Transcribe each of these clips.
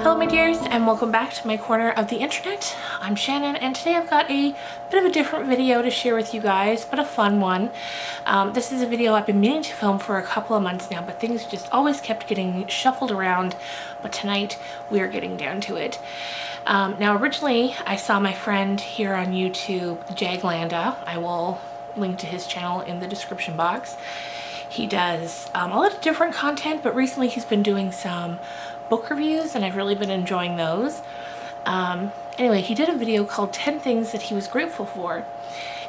Hello my dears, and welcome back to my corner of the internet. I'm Shannon, and today I've got a bit of a different video to share with you guys, but a fun one. This is a video I've been meaning to film for a couple of months now, but things just always kept getting shuffled around, but tonight we are getting down to it. Now originally I saw my friend here on YouTube, Jaglanda. I will link to his channel in the description box. He does a lot of different content, but recently he's been doing some book reviews and I've really been enjoying those. Anyway, he did a video called 10 things that he was grateful for,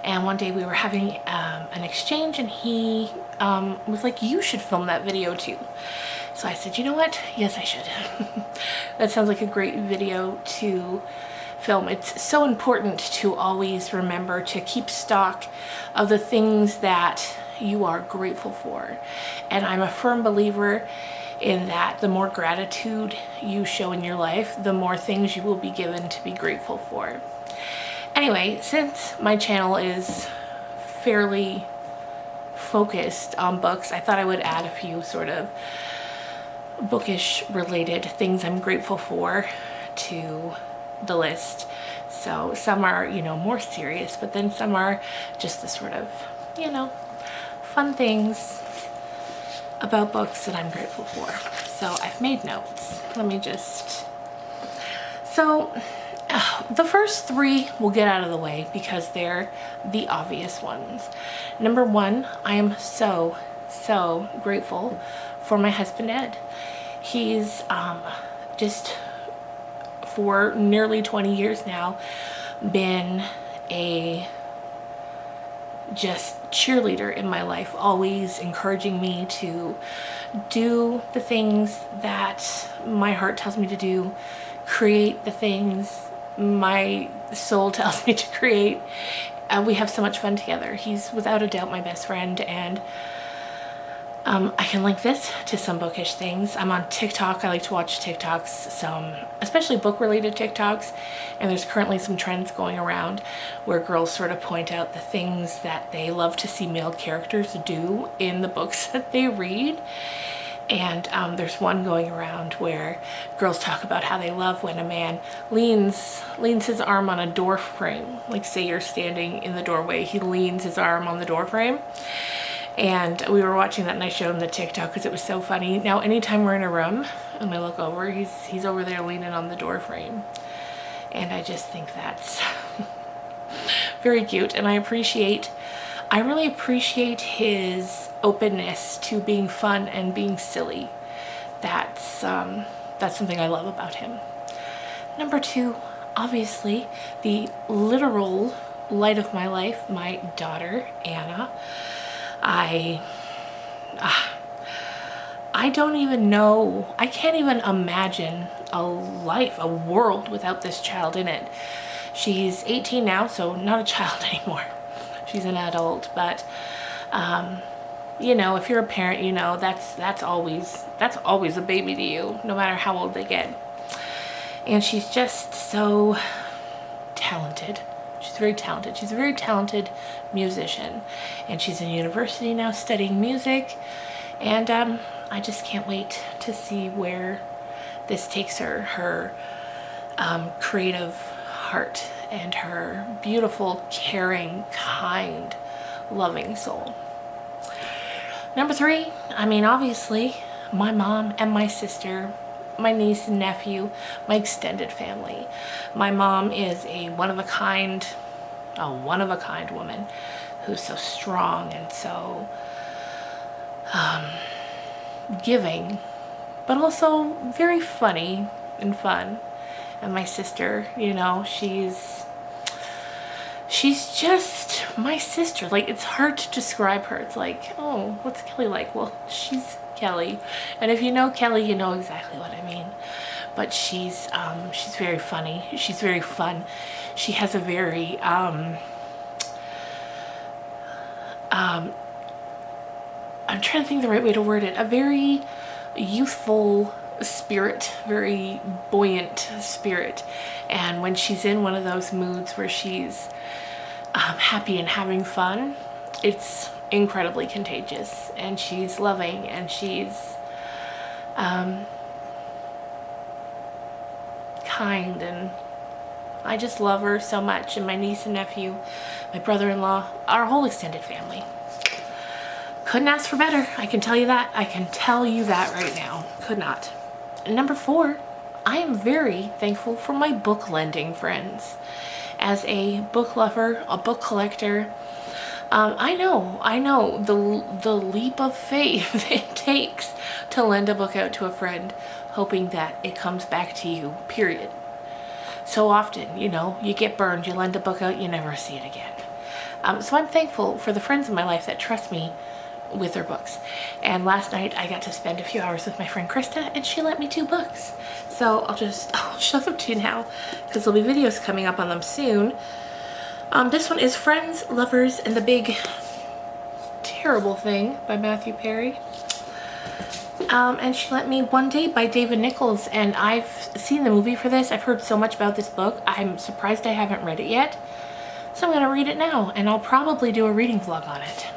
and one day we were having an exchange and he was like, you should film that video too. So I said, you know what, yes I should. That sounds like a great video to film. It's so important to always remember to keep stock of the things that you are grateful for, and I'm a firm believer in that the more gratitude you show in your life, the more things you will be given to be grateful for. Anyway, since my channel is fairly focused on books, I thought I would add a few sort of bookish related things I'm grateful for to the list. So some are, you know, more serious, but then some are just the sort of, you know, fun things about books that I'm grateful for. So I've made notes. Let me just... So the first three we'll get out of the way because they're the obvious ones. Number one, I am so grateful for my husband Ed. He's just for nearly 20 years now been a just cheerleader in my life, always encouraging me to do the things that my heart tells me to do, create the things my soul tells me to create. We have so much fun together. He's without a doubt my best friend, and I can link this to some bookish things. I'm on TikTok. I like to watch TikToks, some especially book related TikToks, and there's currently some trends going around where girls sort of point out the things that they love to see male characters do in the books that they read. And there's one going around where girls talk about how they love when a man leans his arm on a door frame. Like, say you're standing in the doorway, he leans his arm on the door frame. And we were watching that and I showed him the TikTok because it was so funny. Now anytime we're in a room and I look over, he's over there leaning on the door frame. And I just think that's very cute, and I really appreciate his openness to being fun and being silly. That's something I love about him. Number two, obviously the literal light of my life, my daughter Anna. I don't even know, I can't even imagine a life, a world without this child in it. She's 18 now, so not a child anymore. She's an adult, but you know, if you're a parent, you know that's always a baby to you, no matter how old they get. And she's just so talented. She's very talented. She's a very talented musician, and she's in university now studying music, and I just can't wait to see where this takes her. Her creative heart and her beautiful, caring, kind, loving soul. Number three, I mean, obviously my mom and my sister, my niece and nephew, my extended family. My mom is a one-of-a-kind woman who's so strong and so giving, but also very funny and fun. And my sister, you know, she's just my sister. Like, it's hard to describe her. It's like, oh, what's Kelly like? Well, she's Kelly, and if you know Kelly, you know exactly what I mean. But she's very funny. She's very fun. She has a very I'm trying to think the right way to word it. A very youthful spirit, very buoyant spirit. And when she's in one of those moods where she's happy and having fun, it's incredibly contagious, and she's loving, and she's kind, and I just love her so much. And my niece and nephew, my brother-in-law, our whole extended family. Couldn't ask for better. I can tell you that. I can tell you that right now. Could not. Number 4, I am very thankful for my book lending friends. As a book lover, a book collector, I know the leap of faith it takes to lend a book out to a friend, hoping that it comes back to you, period. So often, you know, you get burned, you lend a book out, you never see it again. So I'm thankful for the friends in my life that trust me with their books. And last night I got to spend a few hours with my friend Krista, and she lent me 2 books. So I'll show them to you now, because there'll be videos coming up on them soon. This one is Friends, Lovers, and the Big Terrible Thing by Matthew Perry. And she lent me One Day by David Nichols, and I've seen the movie for this. I've heard so much about this book. I'm surprised I haven't read it yet. So I'm going to read it now, and I'll probably do a reading vlog on it.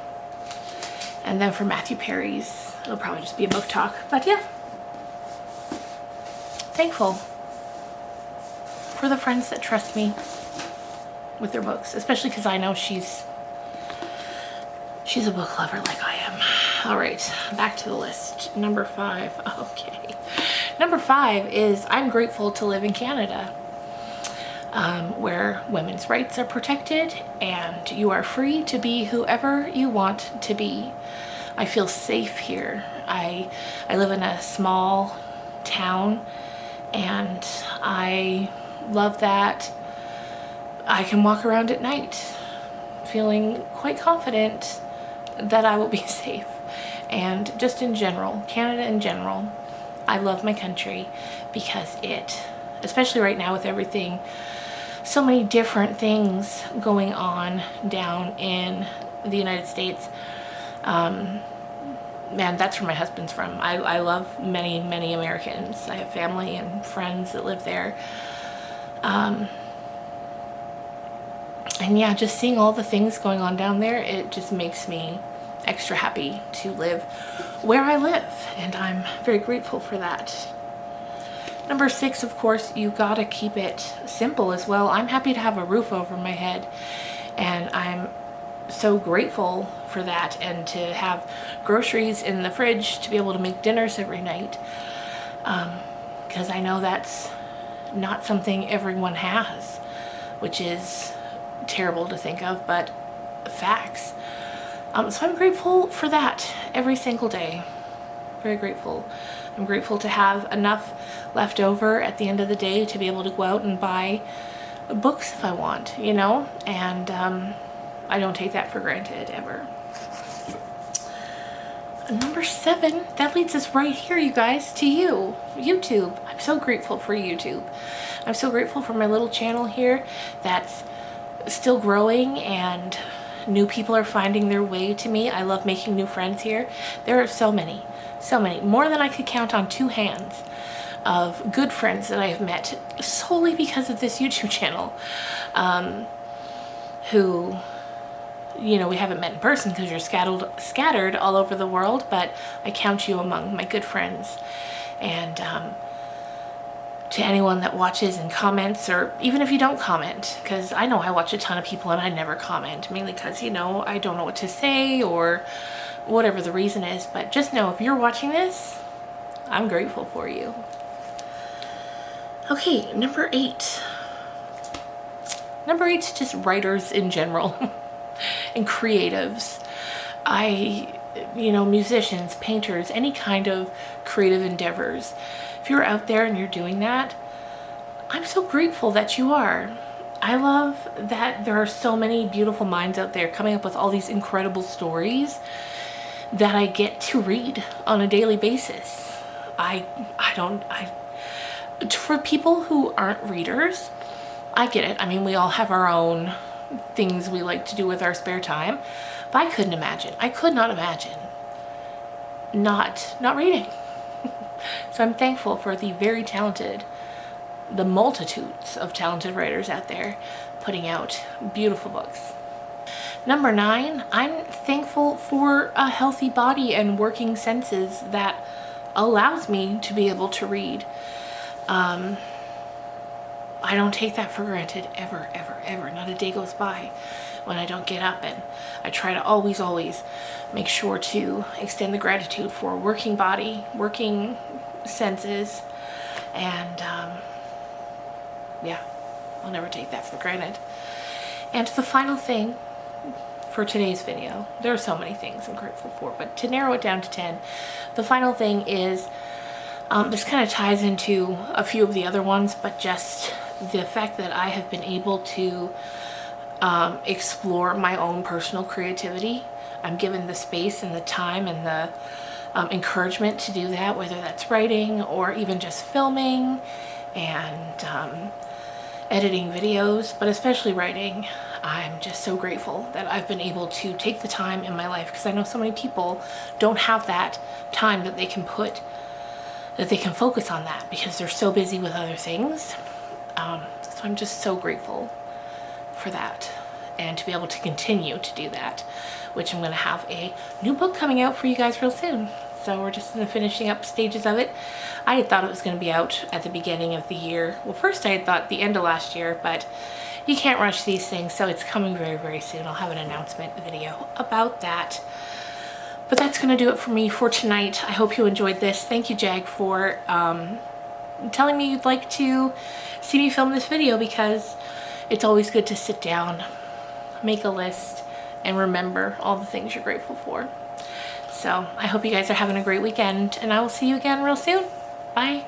And then for Matthew Perry's, it'll probably just be a book talk. But yeah, thankful for the friends that trust me with their books, especially because I know she's a book lover like I am. All right, back to the list. Number 5. Okay. Number 5 is I'm grateful to live in Canada, where women's rights are protected and you are free to be whoever you want to be. I feel safe here. I live in a small town, and I love that I can walk around at night feeling quite confident that I will be safe. And just in general, Canada in general, I love my country because it, especially right now with everything, so many different things going on down in the United States. Man, that's where my husband's from. I love many, many Americans. I have family and friends that live there. And yeah, just seeing all the things going on down there, it just makes me extra happy to live where I live, and I'm very grateful for that. Number 6, of course, you gotta keep it simple as well. I'm happy to have a roof over my head, and I'm so grateful for that, and to have groceries in the fridge to be able to make dinners every night, because I know that's not something everyone has, which is terrible to think of, but facts. So I'm grateful for that every single day. Very grateful. I'm grateful to have enough left over at the end of the day to be able to go out and buy books if I want, you know, and I don't take that for granted ever. Number 7, that leads us right here, you guys, to YouTube. I'm so grateful for YouTube. I'm so grateful for my little channel here that's still growing, and new people are finding their way to me. I love making new friends here. There are so many, more than I could count on 2 hands of good friends that I have met solely because of this YouTube channel, who, you know, we haven't met in person because you're scattered all over the world, but I count you among my good friends. And to anyone that watches and comments, or even if you don't comment, because I know I watch a ton of people and I never comment, mainly because, you know, I don't know what to say or whatever the reason is. But just know, if you're watching this, I'm grateful for you. Okay, number 8. Number 8 is just writers in general and creatives. You know, musicians, painters, any kind of creative endeavors. If you're out there and you're doing that, I'm so grateful that you are. I love that there are so many beautiful minds out there coming up with all these incredible stories that I get to read on a daily basis. For people who aren't readers, I get it. I mean, we all have our own things we like to do with our spare time, but I could not imagine not reading. So I'm thankful for the very talented, the multitudes of talented writers out there putting out beautiful books. Number 9, I'm thankful for a healthy body and working senses that allows me to be able to read. I don't take that for granted ever, ever, ever. Not a day goes by when I don't get up, and I try to always, always make sure to extend the gratitude for a working body, working senses, and yeah, I'll never take that for granted. And the final thing for today's video, there are so many things I'm grateful for, but to narrow it down to 10, the final thing is, this kind of ties into a few of the other ones, but just the fact that I have been able to explore my own personal creativity. I'm given the space and the time and the encouragement to do that, whether that's writing or even just filming and editing videos, but especially writing. I'm just so grateful that I've been able to take the time in my life, because I know so many people don't have that time that they can put, that they can focus on that because they're so busy with other things. So I'm just so grateful for that, and to be able to continue to do that, which I'm going to have a new book coming out for you guys real soon. So we're just in the finishing up stages of it. I had thought it was going to be out at the beginning of the year. Well, first I had thought the end of last year, but you can't rush these things, so it's coming very, very soon. I'll have an announcement video about that. But that's going to do it for me for tonight. I hope you enjoyed this. Thank you, Jag, for telling me you'd like to see me film this video, because it's always good to sit down, make a list, and remember all the things you're grateful for. So I hope you guys are having a great weekend, and I will see you again real soon. Bye.